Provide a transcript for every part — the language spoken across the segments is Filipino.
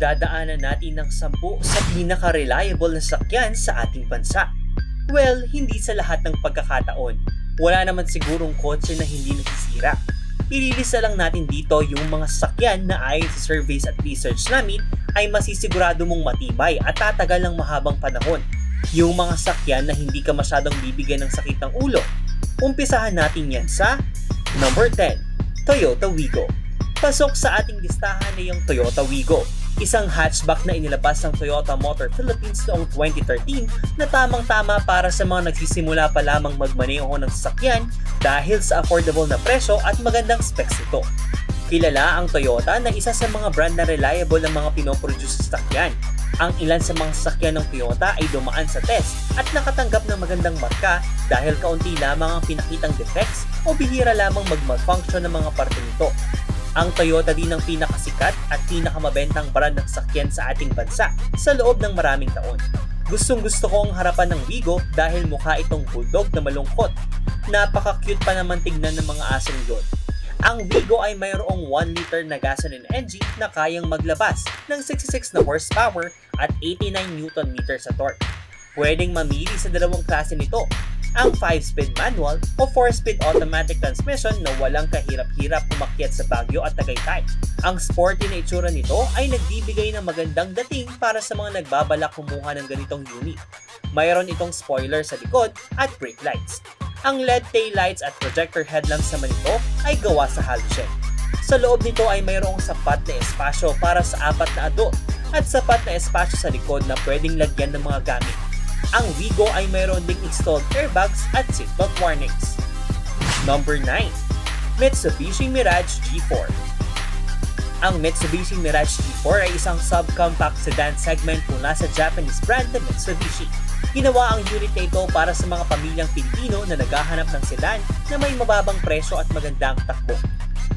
Dadaanan natin ng 10 sa pinaka-reliable na sakyan sa ating bansa. Well, hindi sa lahat ng pagkakataon. Wala naman sigurong kotse na hindi nasisira. Ililista lang natin dito yung mga sakyan na ayon sa surveys at research namin ay masisigurado mong matibay at tatagal ng mahabang panahon. Yung mga sakyan na hindi ka masyadong bibigyan ng sakit ng ulo. Umpisahan natin yan sa number 10, Toyota Wigo. Pasok sa ating listahan na yung Toyota Wigo, isang hatchback na inilabas ng Toyota Motor Philippines noong 2013 na tamang-tama para sa mga nagsisimula pa lamang magmaneho ng sasakyan dahil sa affordable na presyo at magandang specs ito. Kilala ang Toyota na isa sa mga brand na reliable ng mga pinoproduce sa sasakyan. Ang ilan sa mga sasakyan ng Toyota ay dumaan sa test at nakatanggap ng magandang marka dahil kaunti lamang ang pinakitang defects o bihira lamang mag-malfunction ng mga parte nito. Ang Toyota din ang pinakasikat at pinakamabentang brand ng sasakyan sa ating bansa sa loob ng maraming taon. Gustong-gusto ko ang harapan ng Wigo dahil mukha itong bulldog na malungkot. Napaka-cute pa naman tignan ng mga asong yun. Ang Wigo ay mayroong 1 liter na gasoline engine na kayang maglabas ng 66 na horsepower at 89 Nm sa torque. Pwedeng mamili sa dalawang klase nito, ang 5-speed manual o 4-speed automatic transmission na walang kahirap-hirap umakyat sa Baguio at Tagaytay. Ang sporty na itsura nito ay nagbibigay ng magandang dating para sa mga nagbabalak kumuha ng ganitong unit. Mayroon itong spoiler sa likod at brake lights. Ang LED taillights at projector headlamps naman nito ay gawa sa halogen. Sa loob nito ay mayroong sapat na espasyo para sa 4 na adult at sapat na espasyo sa likod na pwedeng lagyan ng mga gamit. Ang Wigo ay mayroon ding installed airbags at seatbelt warnings. Number 9. Mitsubishi Mirage G4. Ang Mitsubishi Mirage G4 ay isang subcompact sedan segment mula sa Japanese brand na Mitsubishi. Ginawa ang unit na ito para sa mga pamilyang Pilipino na naghahanap ng sedan na may mababang presyo at magandang takbo.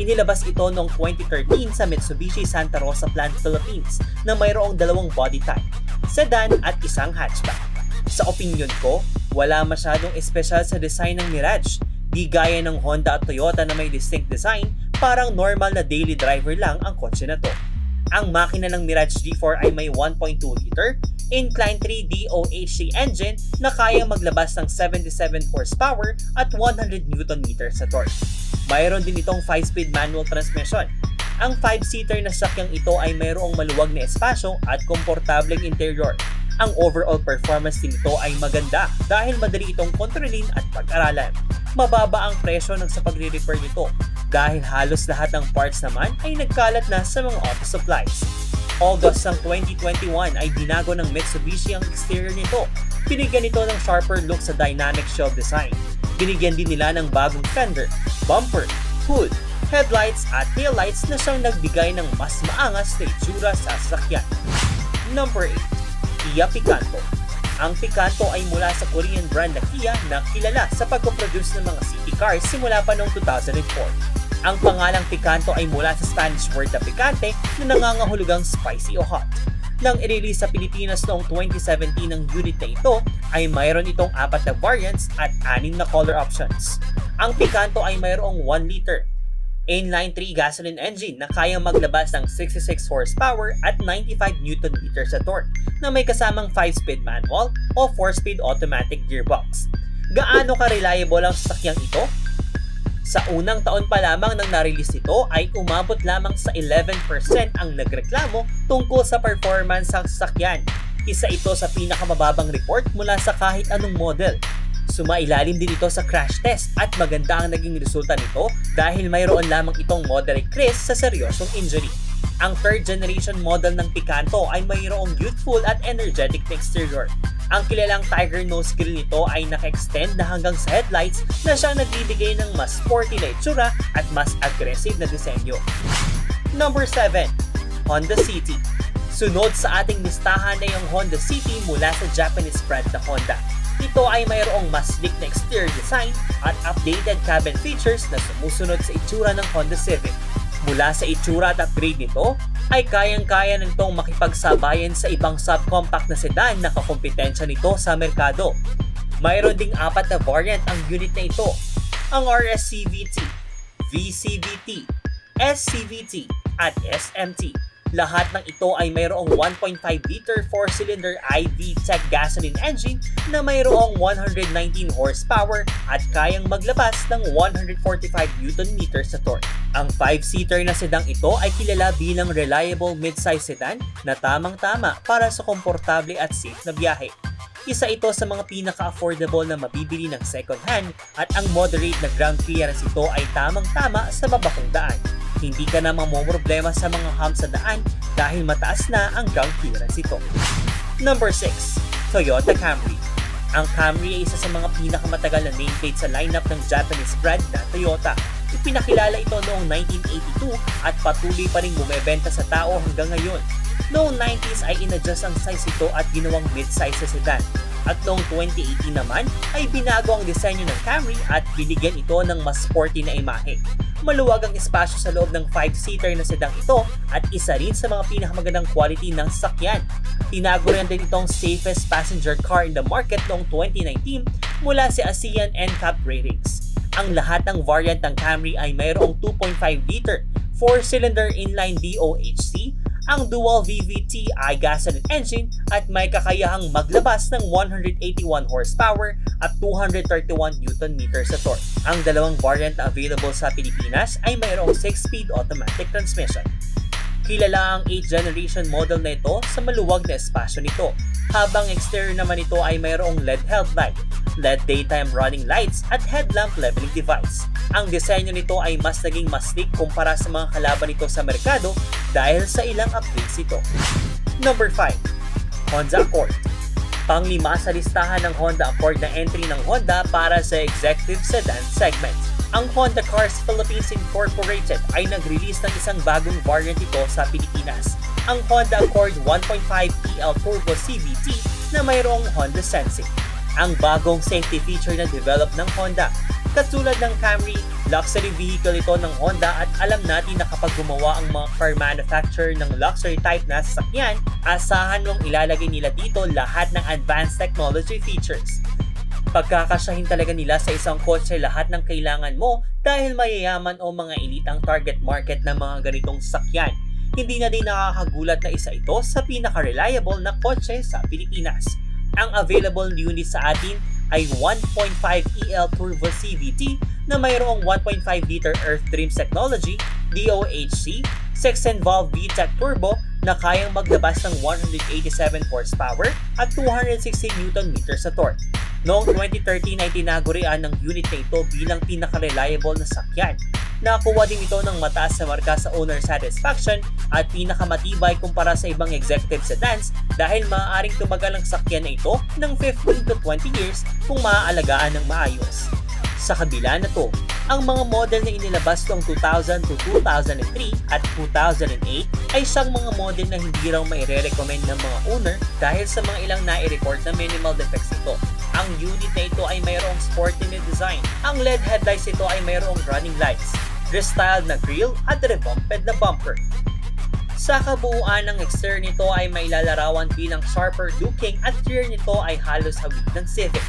Inilabas ito noong 2013 sa Mitsubishi Santa Rosa Plant Philippines na mayroong dalawang body type, sedan at isang hatchback. Sa opinyon ko, wala masyadong espesyal sa design ng Mirage. Di gaya ng Honda at Toyota na may distinct design, parang normal na daily driver lang ang kotse na to. Ang makina ng Mirage G4 ay may 1.2 liter, incline 3 DOHC engine na kayang maglabas ng 77 horsepower at 100 Nm sa torque. Mayroon din itong 5-speed manual transmission. Ang 5-seater na sakyang ito ay mayroong maluwag na espasyo at komportableng interior. Ang overall performance din ito ay maganda dahil madali itong kontrolin at pag-aralan. Mababa ang presyo ng sa pagre-repair nito dahil halos lahat ng parts naman ay nagkalat na sa mga auto supplies. August ng 2021 ay binago ng Mitsubishi ang exterior nito. Binigyan ito ng sharper look sa dynamic shield design. Binigyan din nila ng bagong fender, bumper, hood, headlights at taillights na siyang nagbigay ng mas maangas na itsura sa sasakyan. Number 8. Kia Picanto. Ang Picanto ay mula sa Korean brand na Kia na kilala sa pagpoproduce ng mga city cars simula pa noong 2004. Ang pangalang Picanto ay mula sa Spanish word na picante na nangangahulugang spicy o hot. Nang i-release sa Pilipinas noong 2017 ang unit na ito, ay mayroon itong 4 na variants at 6 na color options. Ang Picanto ay mayroong 1 liter, inline 3 gasoline engine na kayang maglabas ng 66 horsepower at 95 Nm sa torque na may kasamang 5-speed manual o 4-speed automatic gearbox. Gaano ka-reliable ang sasakyang ito? Sa unang taon pa lamang nang na-release ito ay umabot lamang sa 11% ang nagreklamo tungkol sa performance ng sasakyan. Isa ito sa pinakamababang report mula sa kahit anong model. Sumailalim din ito sa crash test at maganda ang naging resulta nito dahil mayroon lamang itong moderate crease sa seryosong injury. Ang 3rd generation model ng Picanto ay mayroong youthful at energetic na exterior. Ang kilalang Tiger nose grill nito ay naka-extend na hanggang sa headlights na siyang nagbibigay ng mas sporty na itsura at mas aggressive na disenyo. Number 7. Honda City. Sunod sa ating listahan na yung Honda City mula sa Japanese brand na Honda. Ito ay mayroong mas sleek na exterior design at updated cabin features na sumusunod sa itsura ng Honda Civic. Mula sa itsura at upgrade nito, ay kayang-kaya nitong makipagsabayan sa ibang subcompact na sedan na kakompetensya nito sa merkado. Mayroon ding 4 na variant ang unit na ito, ang RS CVT, VCVT, SCVT at SMT. Lahat ng ito ay mayroong 1.5-liter 4-cylinder i-VTEC gasoline engine na mayroong 119 horsepower at kayang maglabas ng 145 Nm sa torque. Ang 5-seater na sedang ito ay kilala bilang reliable mid-size sedan na tamang-tama para sa komportable at safe na biyahe. Isa ito sa mga pinaka-affordable na mabibili ng second hand at ang moderate na ground clearance ito ay tamang-tama sa babakong daan. Hindi ka na mamomroblema sa mga humps sa daan dahil mataas na ang ground clearance ito. Number 6. Toyota Camry. Ang Camry ay isa sa mga pinakamatagal na nameplate sa lineup ng Japanese brand na Toyota. Ipinakilala ito noong 1982 at patuloy pa rin bumebenta sa tao hanggang ngayon. Noong 90s ay inadjust ang size ito at ginawang mid-size sa sedan. At noong 2018 naman ay binago ang disenyo ng Camry at binigyan ito ng mas sporty na imahe. Maluwag ang espasyo sa loob ng 5-seater na sedang ito at isa rin sa mga pinakamagandang quality ng sasakyan. Tinago rin din itong safest passenger car in the market noong 2019 mula sa ASEAN NCAP ratings. Ang lahat ng variant ng Camry ay mayroong 2.5-liter 4-cylinder inline DOHC, ang dual VVT i-gasoline engine at may kakayahang maglabas ng 181 horsepower at 231 Nm sa torque. Ang dalawang variant na available sa Pilipinas ay mayroong 6-speed automatic transmission. Kilala ang 8th generation model na ito sa maluwag na espasyo nito, habang exterior naman ito ay mayroong LED headlight, LED daytime running lights at headlamp leveling device. Ang disenyo nito ay mas naging mas sleek kumpara sa mga kalaban nito sa merkado dahil sa ilang upgrades ito. Number 5. Honda Accord. Panglima sa listahan ng Honda Accord na entry ng Honda para sa executive sedan segment. Ang Honda Cars Philippines Incorporated ay nag-release ng isang bagong variant ito sa Pilipinas, ang Honda Accord 1.5 EL Turbo CVT na mayroong Honda Sensing. Ang bagong safety feature na develop ng Honda. Katulad ng Camry, luxury vehicle ito ng Honda at alam natin na kapag gumawa ang mga car manufacturer ng luxury type na sasakyan, asahan mong ilalagay nila dito lahat ng advanced technology features. Pagkakasyahin talaga nila sa isang kotse lahat ng kailangan mo dahil mayayaman o mga elite ang target market ng mga ganitong sasakyan. Hindi na din nakakagulat na isa ito sa pinaka-reliable na kotse sa Pilipinas. Ang available unit sa atin ay 1.5 EL Turbo CVT na mayroong 1.5-liter Earth Dreams Technology, DOHC, 6-valve VTEC Turbo na kayang maglabas ng 187 horsepower at 260 Nm sa torque. Noong 2013 ay tinagurian ng unit na ito bilang pinaka-reliable na sakyan. Nakakuha din ito ng mataas na marka sa owner satisfaction at pinakamatibay kumpara sa ibang executive sedans dahil maaaring tumagal ang sakyan na ito ng 15 to 20 years kung maaalagaan ng maayos. Sa kabila na to, ang mga model na inilabas noong 2000 to 2003 at 2008 ay siyang mga model na hindi raw maire-recommend ng mga owner dahil sa mga ilang nai-report na minimal defects ito. Ang unit na ito ay mayroong sporty na design. Ang LED headlights ito ay mayroong running lights, restyled na grille at revamped na bumper. Sa kabuuan ng exterior nito ay may lalarawan bilang sharper looking at rear nito ay halos hawig ng Civic.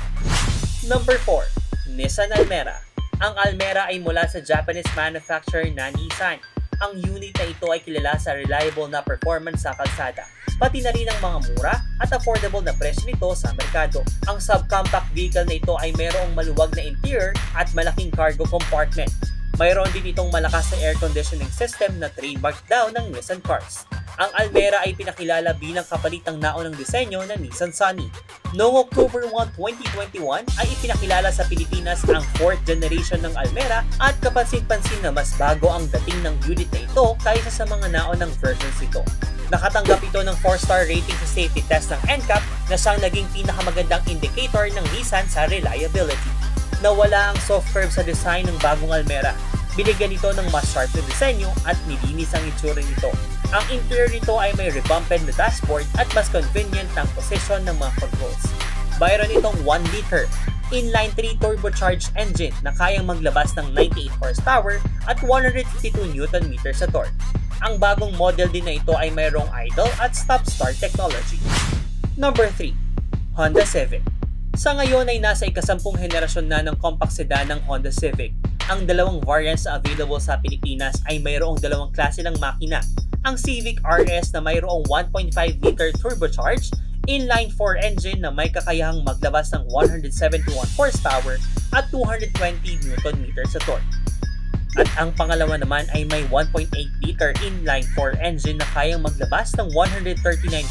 Number 4. Nissan Almera. Ang Almera ay mula sa Japanese manufacturer na Nissan. Ang unit na ito ay kilala sa reliable na performance sa kalsada, pati na rin ang mga mura at affordable na presyo nito sa merkado. Ang subcompact vehicle na ito ay mayroong maluwag na interior at malaking cargo compartment. Mayroon din itong malakas na air conditioning system na trademark daw ng Nissan Cars. Ang Almera ay pinakilala bilang kapalitang naunang disenyo ng Nissan Sunny. Noong October 1, 2021 ay ipinakilala sa Pilipinas ang 4th generation ng Almera at kapansin-pansin na mas bago ang dating ng unit na ito kaysa sa mga naunang versions ito. Nakatanggap ito ng 4-star rating sa safety test ng NCAP na siyang naging pinakamagandang indicator ng Nissan sa reliability. Nawala ang soft curve sa design ng bagong Almera. Binigyan ito ng mas sharp na disenyo at nilinis ang itsura nito. Ang interior nito ay may revamped na dashboard at mas convenient ang position ng mga controls. Mayroon itong 1-liter inline 3 turbocharged engine na kayang maglabas ng 98 horsepower at 152 Nm sa torque. Ang bagong model din na ito ay mayroong idle at stop-start technology. Number 3. Honda Civic. Sa ngayon ay nasa ikasampung henerasyon na ng compact sedan ng Honda Civic. Ang dalawang variants na available sa Pilipinas ay mayroong dalawang klase ng makina. ang Civic RS na mayroong 1.5-liter turbocharged inline-4 engine na may kakayahang maglabas ng 171 horsepower at 220 Nm sa torque. At ang pangalawa naman ay may 1.8-liter inline-4 engine na kayang maglabas ng 139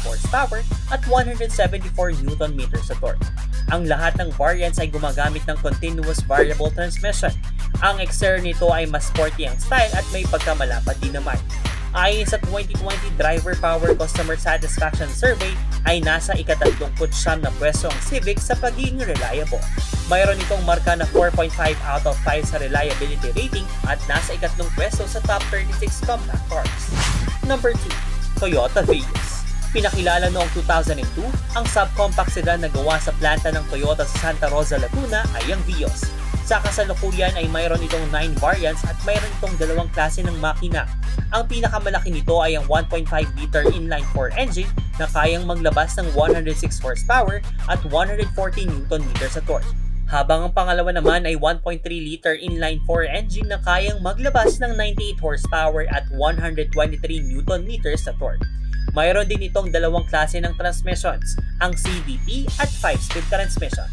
horsepower at 174 Nm sa torque. Ang lahat ng variants ay gumagamit ng continuous variable transmission. Ang exterior nito ay mas sporty ang style at may pagkamalapad din naman. Ayon sa 2020 Driver Power Customer Satisfaction Survey ay nasa ika-39 na pwesto ang Civic sa pagiging reliable. Mayroon itong marka na 4.5 out of 5 sa reliability rating at nasa ika-3 pwesto sa top 36 compact cars. Number 2, Toyota Vios. Pinakilala noong 2002, ang subcompact sedan na gawa sa planta ng Toyota sa Santa Rosa, Laguna ay ang Vios. Sa kasalukuyan ay mayroon itong 9 variants at mayroon itong dalawang klase ng makina. Ang pinakamalaki nito ay ang 1.5-liter inline-4 engine na kayang maglabas ng 106 horsepower at 140 Nm sa torque. Habang ang pangalawa naman ay 1.3-liter inline-4 engine na kayang maglabas ng 98 horsepower at 123 Nm sa torque. Mayroon din itong dalawang klase ng transmissions, ang CVT at 5-speed transmission.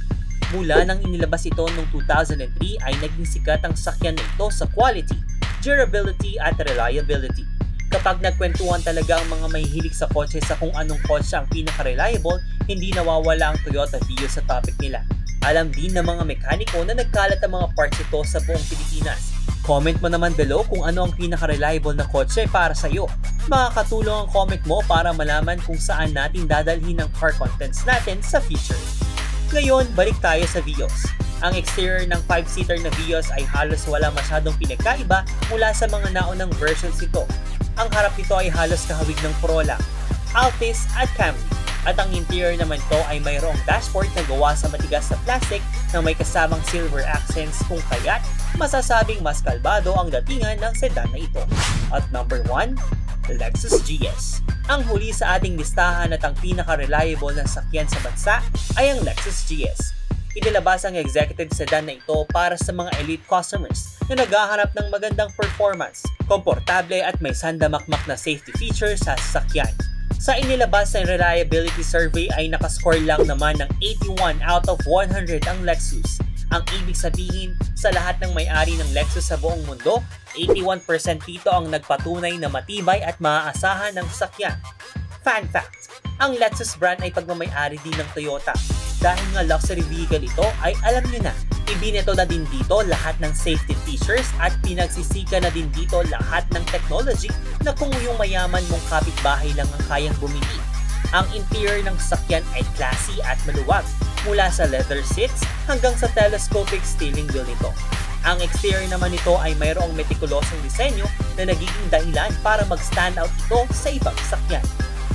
Mula nang inilabas ito noong 2003 ay naging sikat ang sakyan na ito sa quality, durability at reliability. Kapag nagkwentuhan talaga ang mga may hilig sa kotse sa kung anong kotse ang pinaka-reliable, hindi nawawala ang Toyota Vios sa topic nila. Alam din ng mga mekaniko na nagkalat ang mga parts ito sa buong Pilipinas. Comment mo naman below kung ano ang pinaka-reliable na kotse para sa iyo. Makakatulong ang comment mo para malaman kung saan natin dadalhin ang car contents natin sa future. Ngayon, balik tayo sa Vios. Ang exterior ng 5-seater na Vios ay halos wala masyadong pinagkaiba mula sa mga naunang versions ito. Ang harap nito ay halos kahawig ng Corolla, Altis at Camry. At ang interior naman ito ay mayroong dashboard na gawa sa matigas na plastic na may kasamang silver accents kung kaya't masasabing mas kalbado ang datingan ng sedan na ito. At number 1, Lexus GS. Ang huli sa ating listahan at ang pinaka-reliable na sakyan sa bansa ay ang Lexus GS. Inilabas ang executive sedan na ito para sa mga elite customers na naghahanap ng magandang performance, komportable at may sandamakmak na safety features sa sasakyan. Sa inilabas na reliability survey ay nakascore lang naman ng 81 out of 100 ang Lexus. Ang ibig sabihin, sa lahat ng may-ari ng Lexus sa buong mundo, 81% dito ang nagpatunay na matibay at maaasahan ng sasakyan. Fun fact, ang Lexus brand ay pagmamay-ari din ng Toyota. Dahil nga luxury vehicle ito ay alam nyo na, ibineto na din dito lahat ng safety features at pinagsisika na din dito lahat ng technology na kung yung mayaman mong kapitbahay lang ang kayang bumili. Ang interior ng sasakyan ay classy at maluwag, mula sa leather seats hanggang sa telescopic steering wheel nito. Ang exterior naman nito ay mayroong metikulosong disenyo na nagiging dahilan para mag-stand out ito sa ibang sasakyan.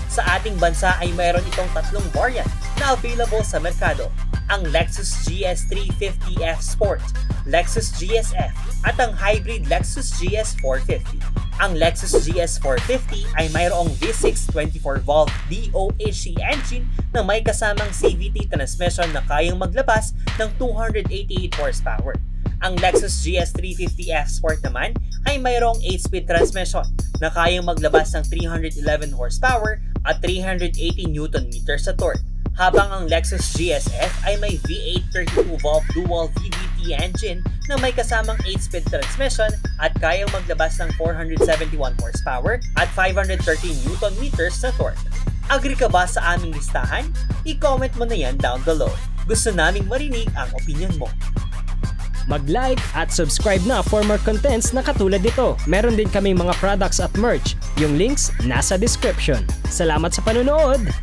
Sa ating bansa ay mayroon itong 3 variant na available sa merkado, ang Lexus GS 350F Sport, Lexus GS-F at ang hybrid Lexus GS 450. Ang Lexus GS 450 ay mayroong V6 24-valve DOHC engine na may kasamang CVT transmission na kayang maglabas ng 288 horsepower. Ang Lexus GS 350F Sport naman ay mayroong 8-speed transmission na kayang maglabas ng 311 horsepower at 380 Nm sa torque. Habang ang Lexus GS-F ay may V8 32-valve dual VVT engine na may kasamang 8-speed transmission at kayang maglabas ng 471 horsepower at 513 Nm sa torque. Agree ka ba sa aming listahan? I-comment mo na yan down below. Gusto naming marinig ang opinion mo. Mag-like at subscribe na for more contents na katulad nito. Meron din kaming mga products at merch. Yung links nasa description. Salamat sa panonood!